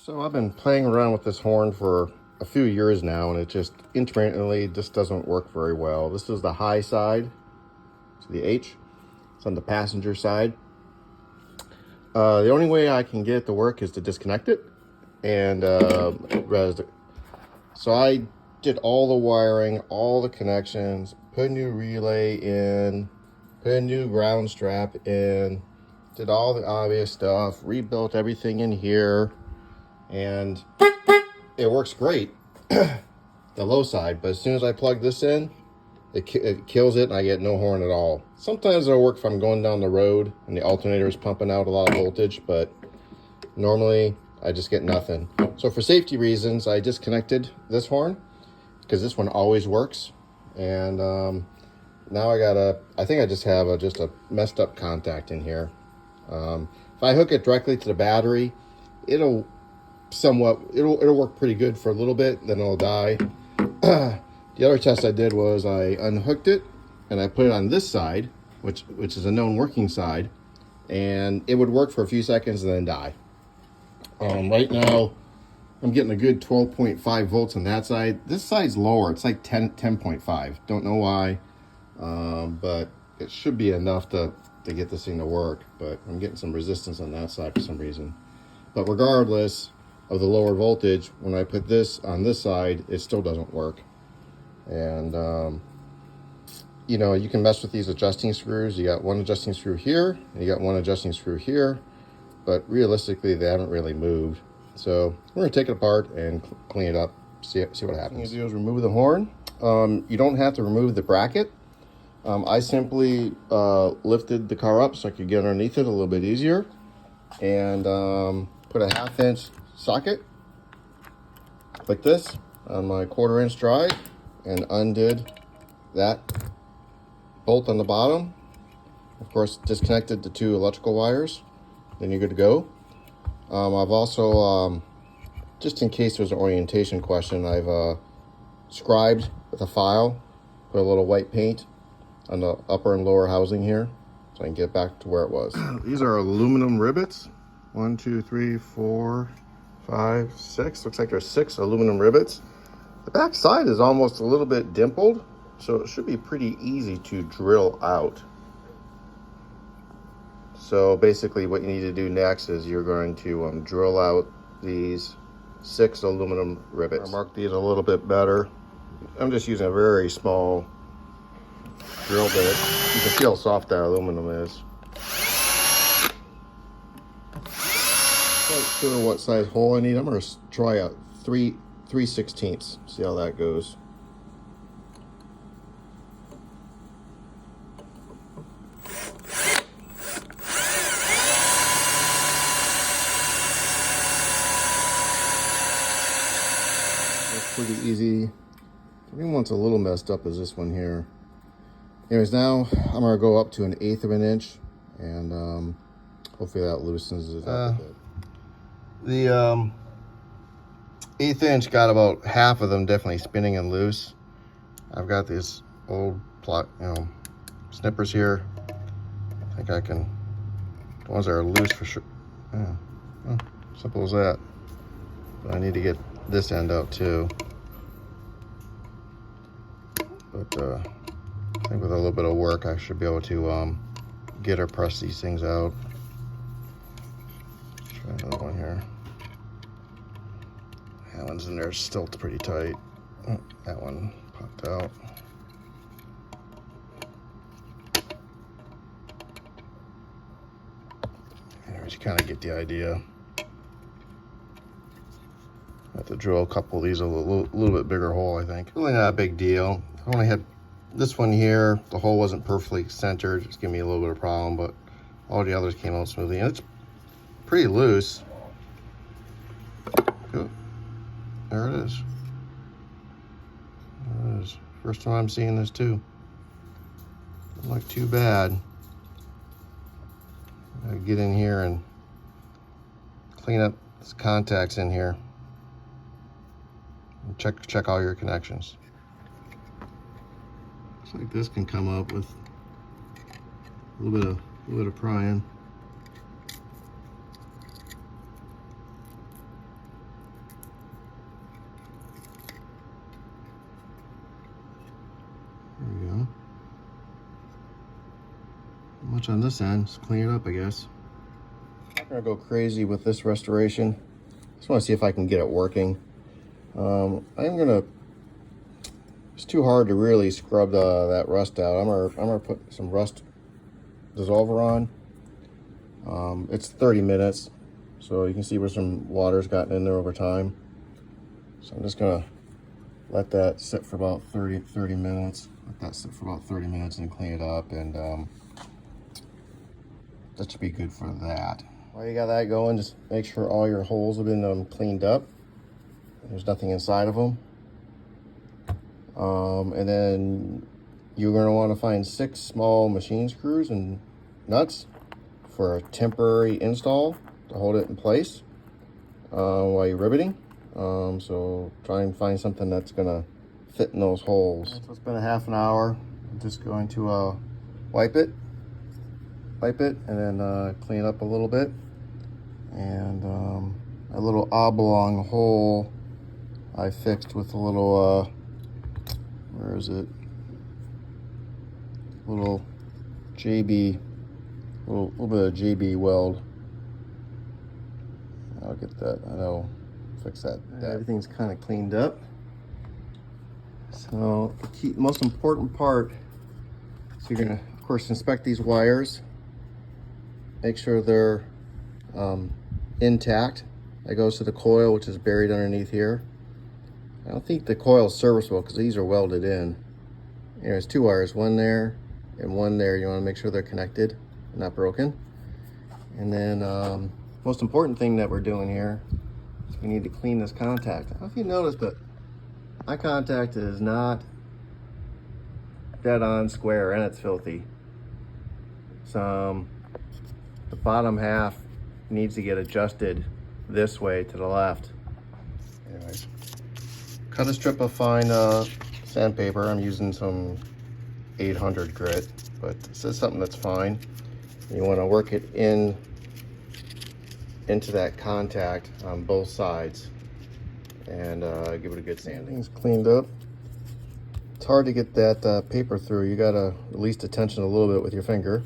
So I've been playing around with this horn for a few years now, and it just intermittently just doesn't work very well. This is the high side, so the H. It's on the passenger side. The only way I can get it to work is to disconnect it, and so I did all the wiring, all the connections, put a new relay in, put a new ground strap in, did all the obvious stuff, rebuilt everything in here, and it works great, the low side, but as soon as I plug this in, it kills it and I get no horn at all. Sometimes it'll work if I'm going down the road and the alternator is pumping out a lot of voltage, but normally I just get nothing. So for safety reasons, I disconnected this horn because this one always works. And now I think I just have a messed up contact in here. If I hook it directly to the battery, it'll work pretty good for a little bit, then it'll die. The other test I did was I unhooked it and I put it on this side, which is a known working side, and it would work for a few seconds and then die. Right now I'm getting a good 12.5 volts on that side. This side's lower, it's like 10.5. Don't know why, but it should be enough to get this thing to work, but I'm getting some resistance on that side for some reason. But regardless of the lower voltage, when I put this on this side, it still doesn't work. And you know, you can mess with these adjusting screws. You got one adjusting screw here and you got one adjusting screw here, but realistically they haven't really moved. So we're gonna take it apart and clean it up, see what happens. What you do is remove the horn. You don't have to remove the bracket. I simply lifted the car up so I could get underneath it a little bit easier, and put a 1/2 inch socket like this on my 1/4 inch drive and undid that bolt on the bottom. Of course, disconnected the 2 electrical wires, then you're good to go. I've also, just in case there's an orientation question, I've scribed with a file, put a little white paint on the upper and lower housing here so I can get back to where it was. These are aluminum rivets. 1, 2, 3, 4, 5, 6. Looks like there's 6 aluminum rivets. The back side is almost a little bit dimpled, so it should be pretty easy to drill out. So basically what you need to do next is you're going to drill out these 6 aluminum rivets. I marked these a little bit better. I'm just using a very small drill bit. You can feel how soft that aluminum is. Not sure what size hole I need. I'm going to try a 3/16. See how that goes. That's pretty easy. The only one's a little messed up is this one here. Anyways, now I'm going to go up to 1/8 of an inch, and hopefully that loosens it up a bit. The 1/8 inch got about half of them definitely spinning and loose. I've got these old snippers here. I think I can, the ones that are loose for sure. Yeah, well, simple as that. But I need to get this end out too. But I think with a little bit of work, I should be able to get or press these things out. Try another one here. That one's in there still pretty tight. Oh, that one popped out. Anyways, you kind of get the idea. I have to drill a couple of these a little bit bigger hole, I think. Really not a big deal. I only had this one here. The hole wasn't perfectly centered. It's giving me a little bit of problem, but all the others came out smoothly. And it's pretty loose. Good. There it is. There it is. First time I'm seeing this too. Doesn't look too bad. I'll get in here and clean up these contacts in here. And check all your connections. Looks like this can come up with a little bit of prying. Not much on this end, just clean it up, I guess. I'm not gonna go crazy with this restoration. Just want to see if I can get it working. It's too hard to really scrub that rust out. I'm gonna put some rust dissolver on. It's 30 minutes, so you can see where some water's gotten in there over time. So I'm just gonna let that sit for about 30 minutes. Let that sit for about 30 minutes and clean it up, and that should be good for that. While you got that going, just make sure all your holes have been cleaned up. There's nothing inside of them. And then you're going to want to find 6 small machine screws and nuts for a temporary install to hold it in place while you're riveting. So try and find something that's going to fit in those holes. So it's been a half an hour. I'm just going to wipe it, and then clean it up a little bit. And a little oblong hole I fixed with a little, where is it? Little JB, little bit of JB weld. I'll get that, I'll fix that. Everything's kind of cleaned up. So the most important part, so you're gonna, of course, inspect these wires. Make sure they're intact. That goes to the coil, which is buried underneath here. I don't think the coil is serviceable because these are welded in. There's 2 wires, one there and one there. You want to make sure they're connected and not broken. And then most important thing that we're doing here is we need to clean this contact. I don't know if you noticed, but my contact is not dead on square and it's filthy. The bottom half needs to get adjusted this way to the left. Anyways, cut a strip of fine sandpaper. I'm using some 800 grit, but this is something that's fine. You want to work it into that contact on both sides and give it a good sanding. It's cleaned up. It's hard to get that paper through. You gotta release the tension a little bit with your finger.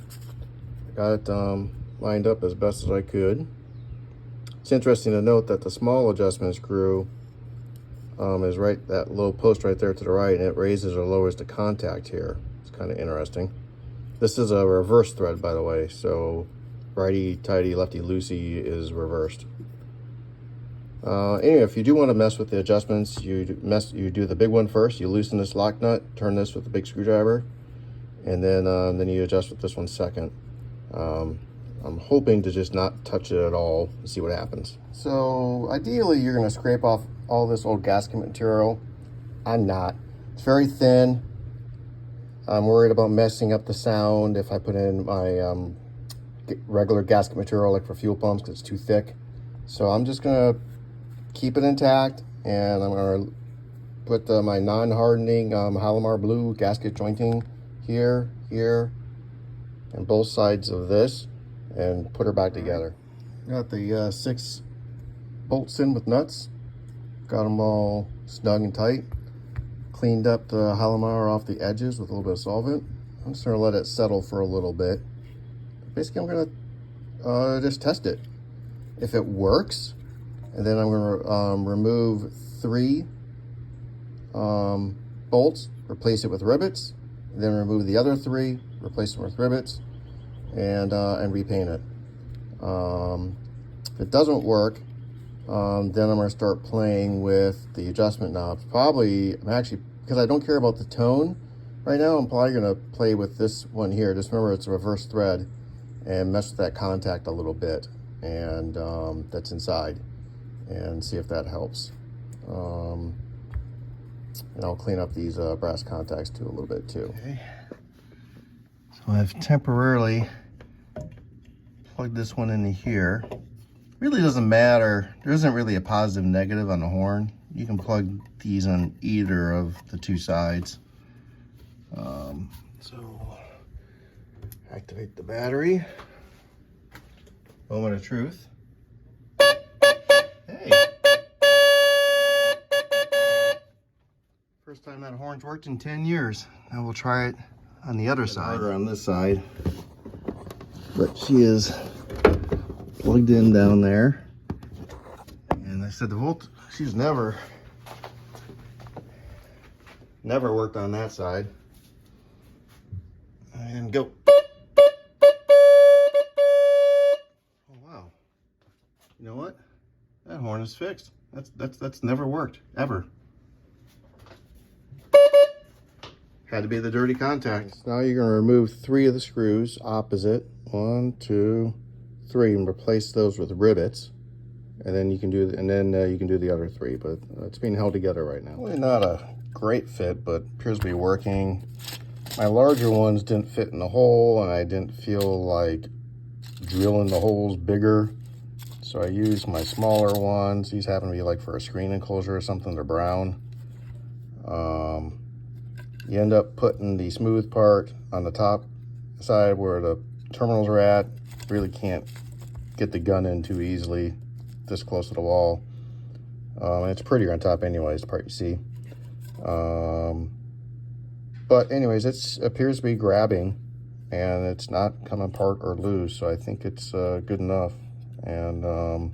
Got it lined up as best as I could. It's interesting to note that the small adjustment screw is right, that low post right there to the right, and it raises or lowers the contact here. It's kind of interesting. This is a reverse thread, by the way, so righty-tighty, lefty-loosey is reversed. Anyway, if you do want to mess with the adjustments, you do the big one first. You loosen this lock nut, turn this with the big screwdriver, and then you adjust with this one second. I'm hoping to just not touch it at all and see what happens. So ideally, you're going to scrape off all this old gasket material. I'm not. It's very thin. I'm worried about messing up the sound if I put in my regular gasket material, like for fuel pumps, because it's too thick. So I'm just going to keep it intact, and I'm going to put my non-hardening Halomar blue gasket jointing here, and both sides of this, and put her back together. Got the 6 bolts in with nuts. Got them all snug and tight. Cleaned up the Halomar off the edges with a little bit of solvent. I'm just gonna let it settle for a little bit. Basically, I'm gonna just test it. If it works, and then I'm gonna remove 3 bolts, replace it with rivets, then remove the other 3, replace them with rivets, and repaint it. If it doesn't work, then I'm going to start playing with the adjustment knobs. Because I don't care about the tone right now, I'm probably going to play with this one here. Just remember, it's a reverse thread, and mess with that contact a little bit, and that's inside, and see if that helps. And I'll clean up these brass contacts too a little bit too. Okay. So I've temporarily plugged this one into here. Really doesn't matter. There isn't really a positive negative on the horn. You can plug these on either of the 2 sides. So activate the battery. Moment of truth. Hey. First time that horn's worked in 10 years. Now we'll try it on the other side. Harder on this side. but she is plugged in down there. And I said the volt, she's never worked on that side. And go. Oh wow. You know what? That horn is fixed. That's never worked, ever. Had to be the dirty contacts. Now you're gonna remove 3 of the screws opposite. 1, 2, 3, and replace those with rivets. And then you can do, you can do the other 3, but it's being held together right now. Really not a great fit, but appears to be working. My larger ones didn't fit in the hole, and I didn't feel like drilling the holes bigger. So I used my smaller ones. These happen to be like for a screen enclosure or something. They're brown. You end up putting the smooth part on the top side where the terminals are at. Really can't get the gun in too easily this close to the wall. And it's prettier on top anyways, the part you see. But anyways, it appears to be grabbing, and it's not coming apart or loose, so I think it's good enough. And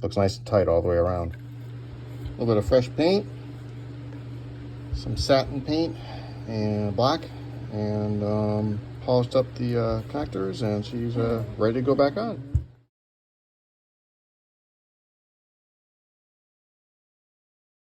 looks nice and tight all the way around. A little bit of fresh paint, some satin paint and black, and polished up the connectors, and she's ready to go back on.